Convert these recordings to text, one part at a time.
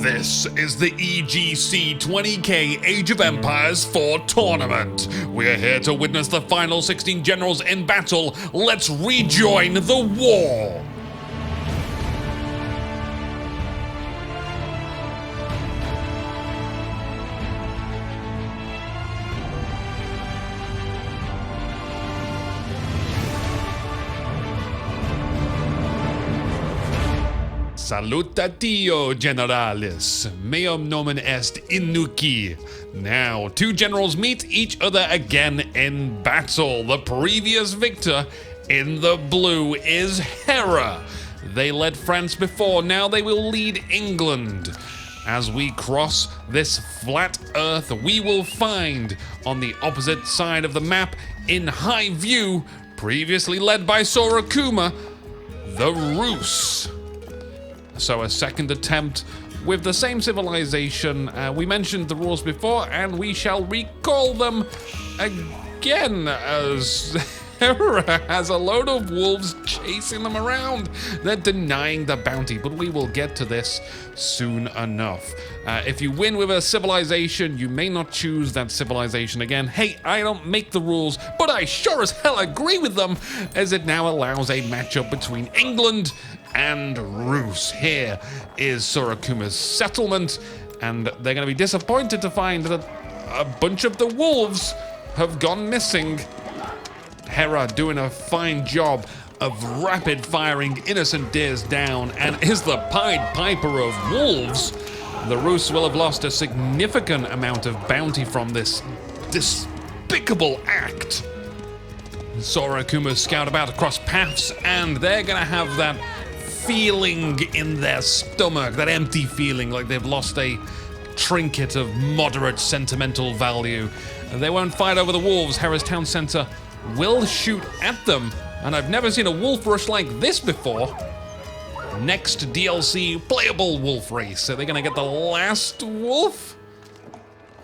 This is the EGC 20K Age of Empires 4 tournament. We are here to witness the final 16 generals in battle. Let's rejoin the war! Salutatio, generalis. Meum nomen est Inuki. Now, two generals meet each other again in battle. The previous victor in the blue is Hera. They led France before, now they will lead England. As we cross this flat earth, we will find on the opposite side of the map, in high view, previously led by Sora Kuma, the Rus. So a second attempt with the same civilization. We mentioned the rules before, and we shall recall them again as Hera has a load of wolves chasing them around. They're denying the bounty, but we will get to this soon enough. If you win with a civilization, you may not choose that civilization again. Hey, I don't make the rules, but I sure as hell agree with them, as it now allows a matchup between England and Rus. Here is Sora Kuma's settlement, and they're going to be disappointed to find that a bunch of the wolves have gone missing. Hera doing a fine job of rapid firing innocent deers down, and is the Pied Piper of wolves. The Rus will have lost a significant amount of bounty from this despicable act. Sora Kuma scout about across paths, and they're gonna have that feeling in their stomach, that empty feeling like they've lost a trinket of moderate sentimental value. They won't fight over the wolves. Hera's town center will shoot at them, and I've never seen a wolf rush like this before. Next DLC, playable wolf race. Are they gonna get the last wolf?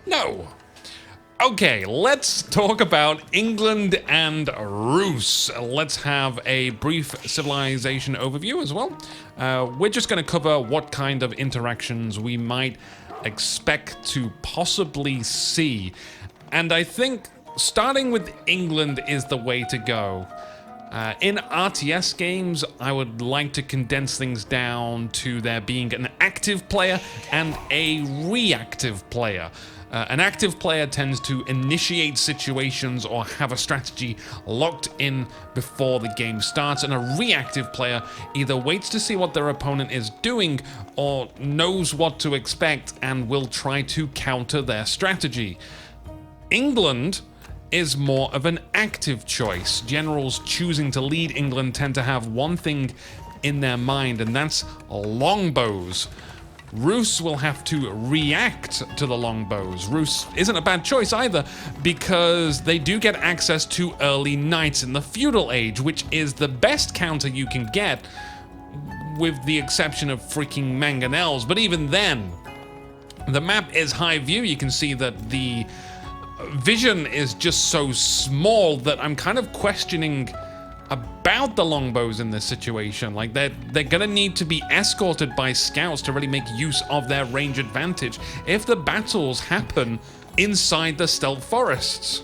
No. Okay, let's talk about England and Rus. Let's have a brief civilization overview as well. We're just going to cover what kind of interactions we might expect to possibly see. And I think starting with England is the way to go. In RTS games, I would like to condense things down to there being an active player and a reactive player. An active player tends to initiate situations or have a strategy locked in before the game starts, and a reactive player either waits to see what their opponent is doing or knows what to expect and will try to counter their strategy. England is more of an active choice. Generals choosing to lead England tend to have one thing in their mind, and that's longbows. Rus will have to react to the longbows. Rus isn't a bad choice either, because they do get access to early knights in the feudal age, which is the best counter you can get, with the exception of freaking mangonels. But even then, the map is high view. You can see that the vision is just so small that I'm kind of questioning about the longbows in this situation. Like, they're gonna need to be escorted by scouts to really make use of their range advantage if the battles happen inside the stealth forests.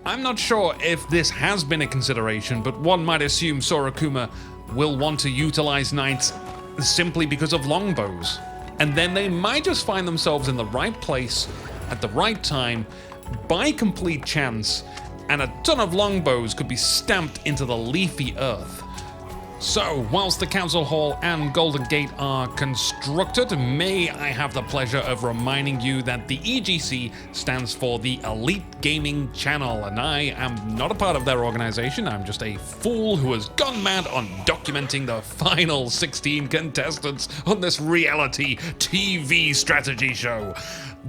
I'm not sure if this has been a consideration, but one might assume Sora Kuma will want to utilize knights simply because of longbows. And then they might just find themselves in the right place at the right time by complete chance, and a ton of longbows could be stamped into the leafy earth. So, whilst the Council Hall and Golden Gate are constructed, may I have the pleasure of reminding you that the EGC stands for the Elite Gaming Channel, and I am not a part of their organization. I'm just a fool who has gone mad on documenting the final 16 contestants on this reality TV strategy show.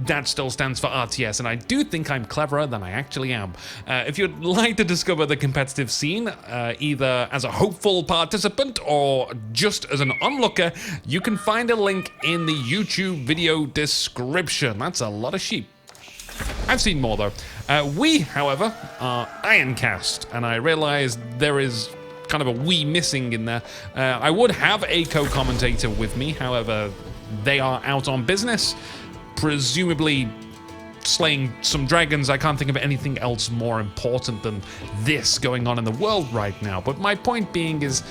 That still stands for RTS, and I do think I'm cleverer than I actually am. If you'd like to discover the competitive scene, either as a hopeful participant or just as an onlooker, you can find a link in the YouTube video description. That's a lot of sheep. I've seen more though. We, however, are Ironcast, and I realize there is kind of a we missing in there. I would have a co-commentator with me, however, they are out on business, presumably slaying some dragons. I can't think of anything else more important than this going on in the world right now. But my point being is,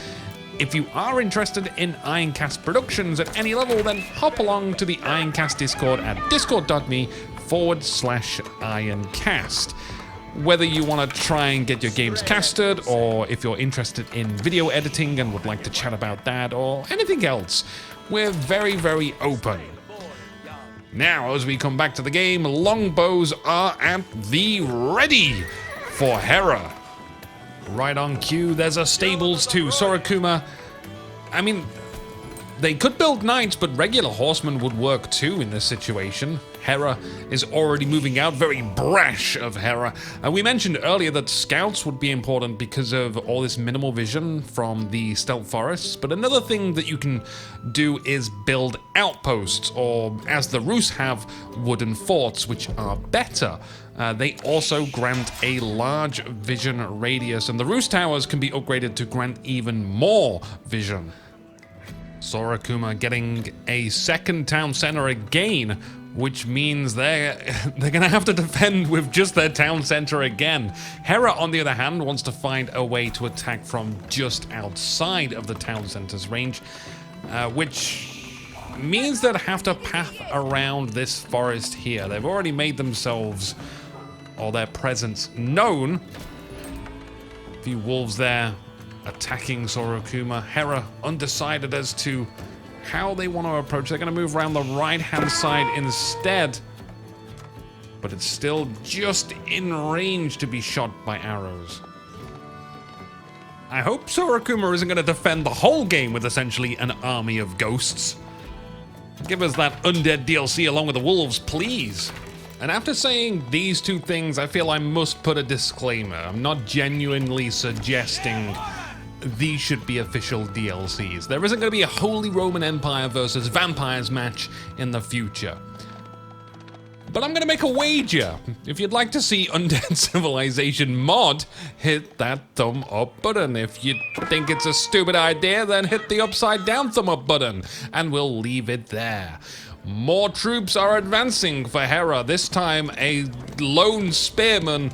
if you are interested in Ironcast Productions at any level, then hop along to the Ironcast Discord at discord.me/Ironcast. Whether you want to try and get your games casted, or if you're interested in video editing and would like to chat about that, or anything else, we're very, very open. Now, as we come back to the game, longbows are at the ready for Hera. Right on cue, there's a stables too. Sora Kuma, I mean, they could build knights, but regular horsemen would work too in this situation. Hera is already moving out, very brash of Hera. We mentioned earlier that scouts would be important because of all this minimal vision from the stealth forests, but another thing that you can do is build outposts, or as the Rus have, wooden forts, which are better. They also grant a large vision radius, and the Roost Towers can be upgraded to grant even more vision. Sora Kuma getting a second town center again, which means they're gonna have to defend with just their town center again. Hera, on the other hand, wants to find a way to attack from just outside of the town center's range, which means they'd have to path around this forest here. They've already made themselves, or their presence, known. A few wolves there attacking Sora Kuma. Hera undecided as to how they want to approach. They're going to move around the right-hand side instead, but it's still just in range to be shot by arrows. I hope Sora Kuma isn't going to defend the whole game with essentially an army of ghosts. Give us that undead DLC along with the wolves, please. And after saying these two things, I feel I must put a disclaimer. I'm not genuinely suggesting these should be official DLCs. There isn't going to be a Holy Roman Empire versus vampires match in the future. But I'm going to make a wager. If you'd like to see Undead Civilization mod, hit that thumb up button. If you think it's a stupid idea, then hit the upside down thumb up button, and we'll leave it there. More troops are advancing for Hera. This time, a lone spearman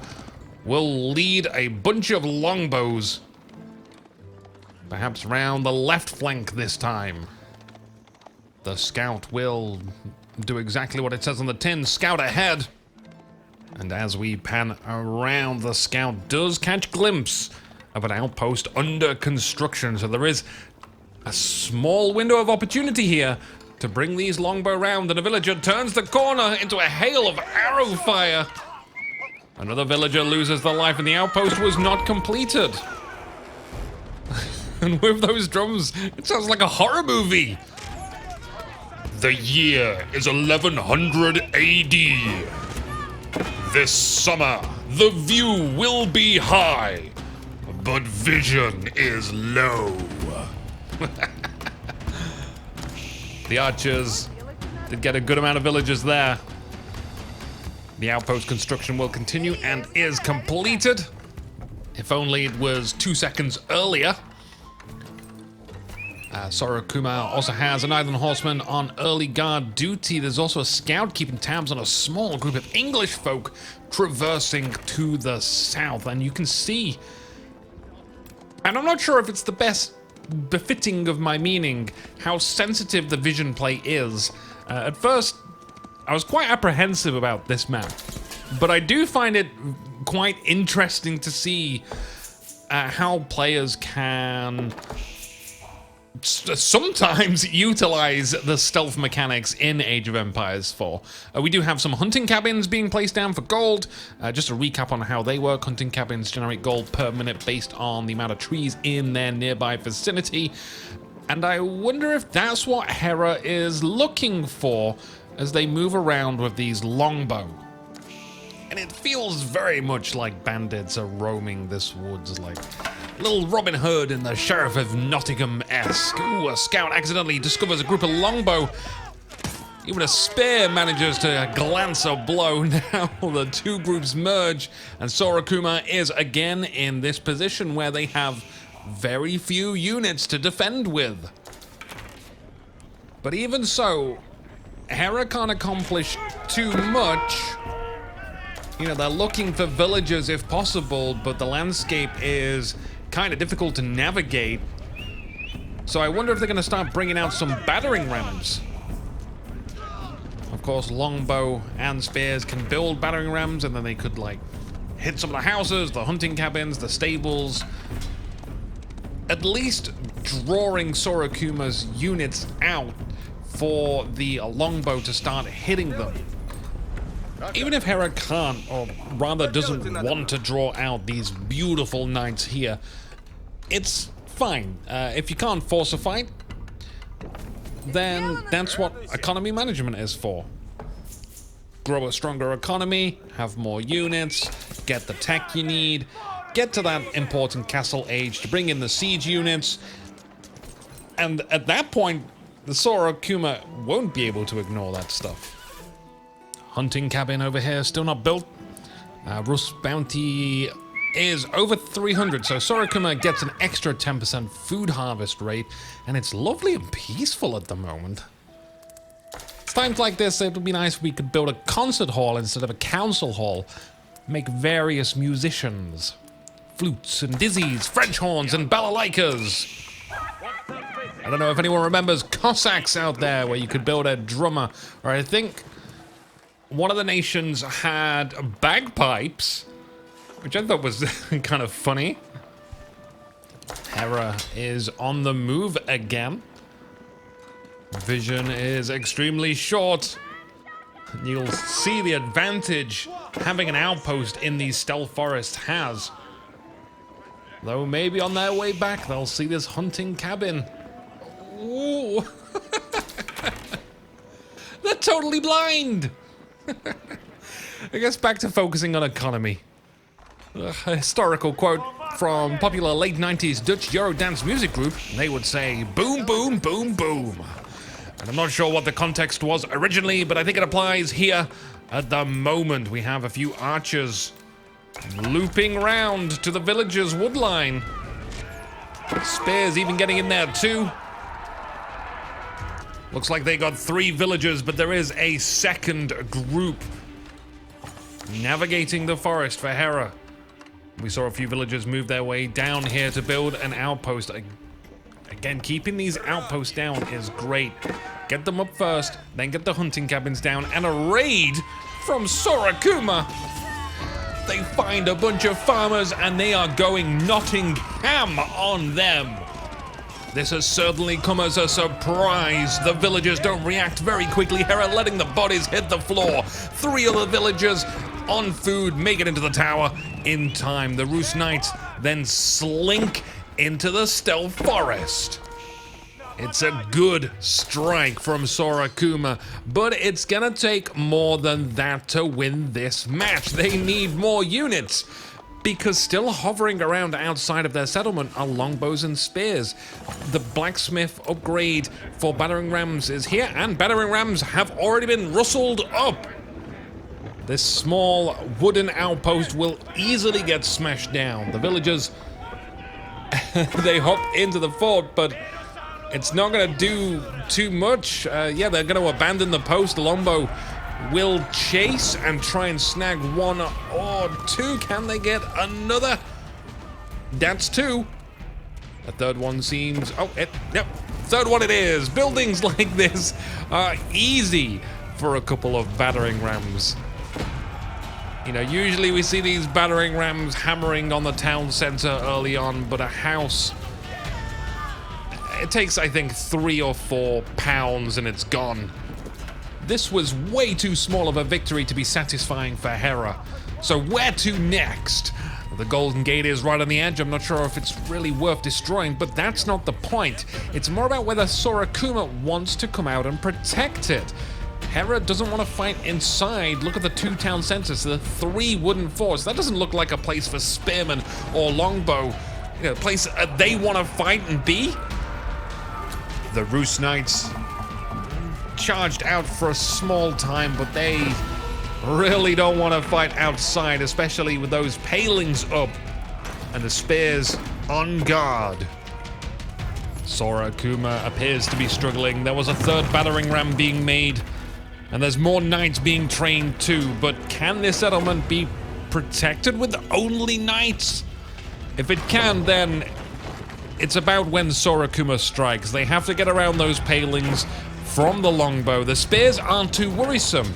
will lead a bunch of longbows. Perhaps round the left flank this time. The scout will do exactly what it says on the tin. Scout ahead. And as we pan around, the scout does catch glimpse of an outpost under construction. So there is a small window of opportunity here to bring these longbow round, and a villager turns the corner into a hail of arrow fire. Another villager loses their life, and the outpost was not completed. And with those drums, it sounds like a horror movie. The year is 1100 AD. This summer, the view will be high, but vision is low. The archers did get a good amount of villagers there. The outpost construction will continue and is completed. If only it was 2 seconds earlier. Sora Kuma also has an Island Horseman on early guard duty. There's also a scout keeping tabs on a small group of English folk traversing to the south. And you can see, and I'm not sure if it's the best befitting of my meaning, how sensitive the vision play is. At first, I was quite apprehensive about this map, but I do find it quite interesting to see how players can sometimes utilize the stealth mechanics in Age of Empires 4. We do have some hunting cabins being placed down for gold. Just a recap on how they work. Hunting cabins generate gold per minute based on the amount of trees in their nearby vicinity. And I wonder if that's what Hera is looking for as they move around with these longbow. And it feels very much like bandits are roaming this woods, like little Robin Hood in the Sheriff of Nottingham-esque. Ooh, a scout accidentally discovers a group of longbow. Even a spear manages to glance a blow. Now the two groups merge, and Sora Kuma is again in this position where they have very few units to defend with. But even so, Hera can't accomplish too much. You know, they're looking for villagers if possible, but the landscape is kind of difficult to navigate. So I wonder if they're going to start bringing out some battering rams. Of course, longbow and spears can build battering rams, and then they could, like, hit some of the houses, the hunting cabins, the stables. At least drawing Sora Kuma's units out for the longbow to start hitting them. Even if Hera can't, or rather doesn't want to draw out these beautiful knights here, it's fine. If you can't force a fight, then that's what economy management is for. Grow a stronger economy, have more units, get the tech you need, get to that important castle age to bring in the siege units, and at that point, the Sora Kuma won't be able to ignore that stuff. Hunting cabin over here, still not built. Rust bounty is over 300, so Sora Kuma gets an extra 10% food harvest rate, and it's lovely and peaceful at the moment. It's times like this, it would be nice if we could build a concert hall instead of a council hall. Make various musicians. Flutes and dizzies, French horns and balalaikas. I don't know if anyone remembers Cossacks out there where you could build a drummer, or I think one of the nations had bagpipes, which I thought was kind of funny. Hera is on the move again. Vision is extremely short. You'll see the advantage having an outpost in these stealth forests has. Though maybe on their way back they'll see this hunting cabin. Ooh. They're totally blind. I guess back to focusing on economy. A historical quote from popular late 90s Dutch Eurodance music group. They would say, boom, boom, boom, boom. And I'm not sure what the context was originally, but I think it applies here. At the moment, we have a few archers looping round to the villagers' woodline. Spears even getting in there too. Looks like they got 3 villagers, but there is a second group navigating the forest for Hera. We saw a few villagers move their way down here to build an outpost. Again, keeping these outposts down is great. Get them up first, then get the hunting cabins down, and a raid from Sora Kuma. They find a bunch of farmers and they are going Nottingham on them. This has certainly come as a surprise. The villagers don't react very quickly. Hera letting the bodies hit the floor. 3 other villagers on food make it into the tower in time. The Rus Knights then slink into the stealth forest. It's a good strike from Sora Kuma, but it's gonna take more than that to win this match. They need more units, because still hovering around outside of their settlement are longbows and spears. The blacksmith upgrade for battering rams is here, and battering rams have already been rustled up. This small wooden outpost will easily get smashed down. The villagers, they hop into the fort, but it's not going to do too much. Yeah, they're going to abandon the post. The longbow will chase and try and snag 1 or 2. Can they get another? That's 2. A third one seems... Oh, yep. Third one it is. Buildings like this are easy for a couple of battering rams. You know, usually we see these battering rams hammering on the town center early on, but a house... It takes, I think, 3 or 4 pounds and it's gone. This was way too small of a victory to be satisfying for Hera. So where to next? The Golden Gate is right on the edge. I'm not sure if it's really worth destroying, but that's not the point. It's more about whether Sora Kuma wants to come out and protect it. Hera doesn't want to fight inside. Look at the 2 town centers, the 3 wooden forts. That doesn't look like a place for spearmen or longbow. You know, a place they want to fight and be. The Rus Knights charged out for a small time, but they really don't want to fight outside, especially with those palings up and the spears on guard. Sora Kuma appears to be struggling. There was a third battering ram being made, and there's more knights being trained too. But can this settlement be protected with only knights? If it can, then it's about when Sora Kuma strikes. They have to get around those palings from the longbow. The spears aren't too worrisome.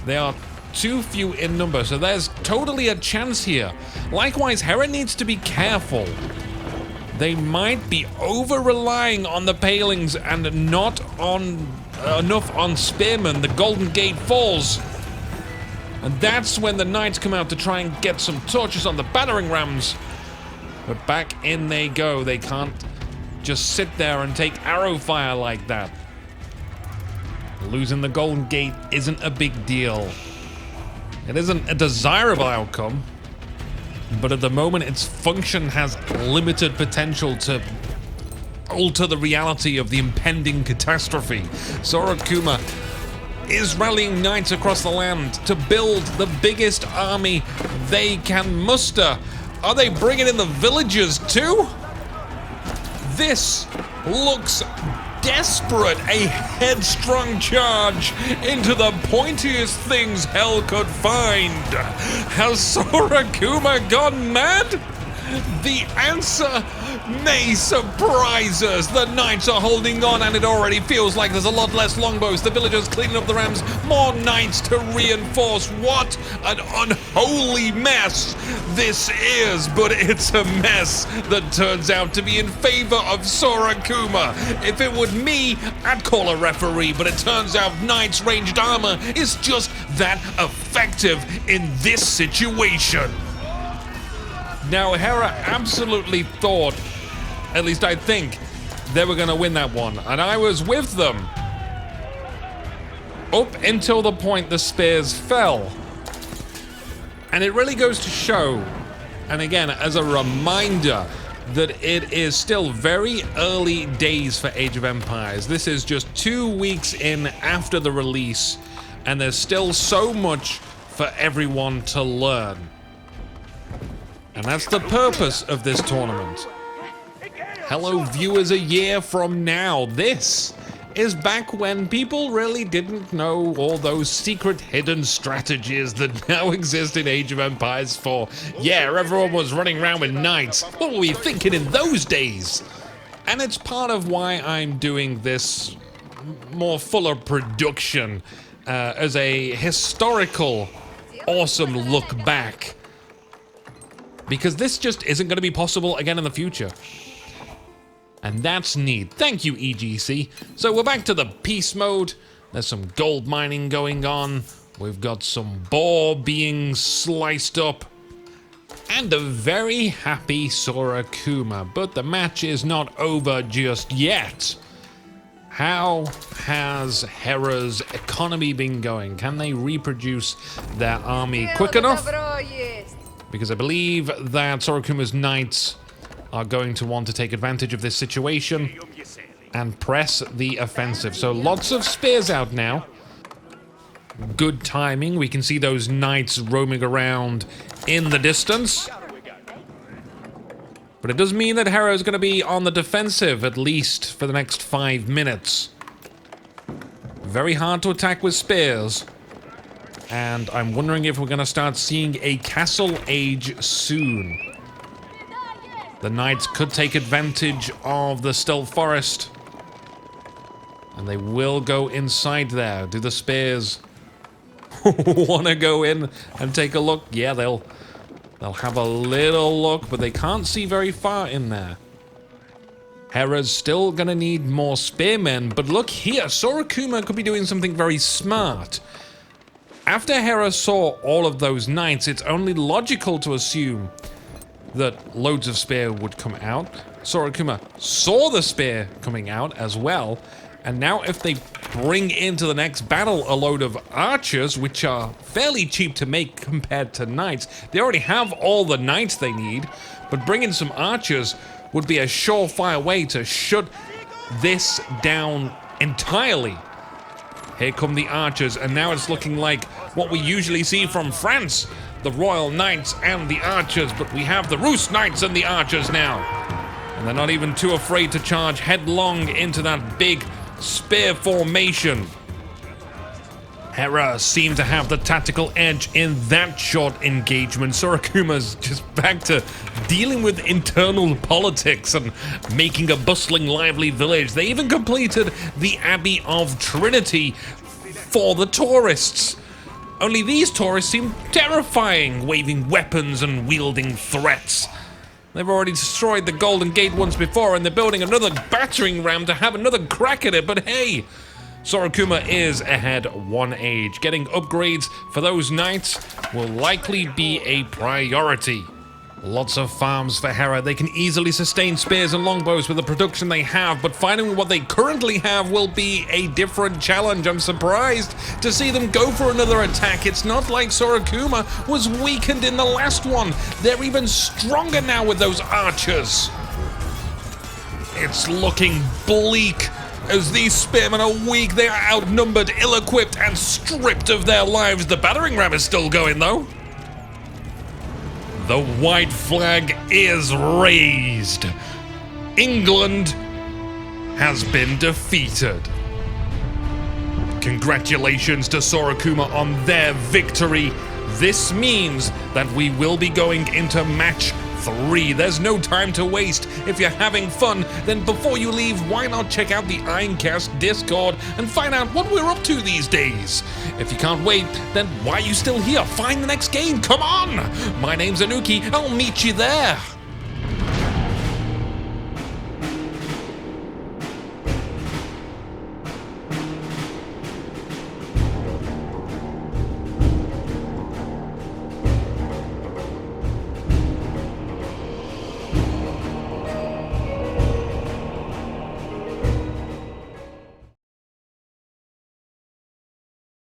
They are too few in number, so there's totally a chance here. Likewise, Hera needs to be careful. They might be over-relying on the palings and not on enough on spearmen. The Golden Gate falls. And that's when the knights come out to try and get some torches on the battering rams. But back in they go. They can't just sit there and take arrow fire like that. Losing the Golden Gate isn't a big deal. It isn't a desirable outcome, but at the moment its function has limited potential to alter the reality of the impending catastrophe. Sora Kuma is rallying knights across the land to build the biggest army they can muster. Are they bringing in the villagers too? This looks desperate. A headstrong charge into the pointiest things hell could find. Has Sora Kuma gone mad? The answer may surprise us. The knights are holding on, and it already feels like there's a lot less longbows. The villagers cleaning up the rams, more knights to reinforce. What an unholy mess this is, but it's a mess that turns out to be in favor of Sora Kuma. If it were me, I'd call a referee, but it turns out knights' ranged armor is just that effective in this situation. Now, Hera absolutely thought, at least I think, they were going to win that one. And I was with them up until the point the spears fell. And it really goes to show, and again, as a reminder, that it is still very early days for Age of Empires. This is just 2 weeks in after the release, and there's still so much for everyone to learn. And that's the purpose of this tournament. Hello viewers, a year from now. This is back when people really didn't know all those secret hidden strategies that now exist in Age of Empires 4. Yeah, everyone was running around with knights. What were we thinking in those days? And it's part of why I'm doing this more fuller production as a historical, awesome look back. Because this just isn't going to be possible again in the future. And that's neat. Thank you, EGC. So we're back to the peace mode. There's some gold mining going on. We've got some boar being sliced up. And a very happy Sora Kuma. But the match is not over just yet. How has Hera's economy been going? Can they reproduce their army quick enough? Because I believe that Sora Kuma's knights are going to want to take advantage of this situation and press the offensive. So lots of spears out now. Good timing. We can see those knights roaming around in the distance. But it does mean that Hera is going to be on the defensive, at least for the next 5 minutes. Very hard to attack with spears. And I'm wondering if we're going to start seeing a castle age soon. The knights could take advantage of the still forest. And they will go inside there. Do the spears want to go in and take a look? Yeah, they'll have a little look, but they can't see very far in there. Hera's still going to need more spearmen, but look here, Sora Kuma could be doing something very smart. After Hera saw all of those knights, it's only logical to assume that loads of spear would come out. Sora Kuma saw the spear coming out as well, and now if they bring into the next battle a load of archers, which are fairly cheap to make compared to knights, they already have all the knights they need, but bringing some archers would be a surefire way to shut this down entirely. Here come the archers, and now it's looking like what we usually see from France. The Royal Knights and the Archers, but we have the Roost Knights and the Archers now. And they're not even too afraid to charge headlong into that big spear formation. Hera seemed to have the tactical edge in that short engagement. Sora Kuma's just back to dealing with internal politics and making a bustling, lively village. They even completed the Abbey of Trinity for the tourists. Only these tourists seem terrifying, waving weapons and wielding threats. They've already destroyed the Golden Gate once before, and they're building another battering ram to have another crack at it, but hey, Sora Kuma is ahead one age. Getting upgrades for those knights will likely be a priority. Lots of farms for Hera. They can easily sustain spears and longbows with the production they have, but finding what they currently have will be a different challenge. I'm surprised to see them go for another attack. It's not like Sora Kuma was weakened in the last one. They're even stronger now with those archers. It's looking bleak. As these spearmen are weak, they are outnumbered, ill-equipped, and stripped of their lives. The battering ram is still going, though. The white flag is raised. England has been defeated. Congratulations to Sora Kuma on their victory. This means that we will be going into match 3. There's no time to waste. If you're having fun, then before you leave, why not check out the Ironcast Discord and find out what we're up to these days? If you can't wait, then why are you still here? Find the next game, come on! My name's Anuki, I'll meet you there.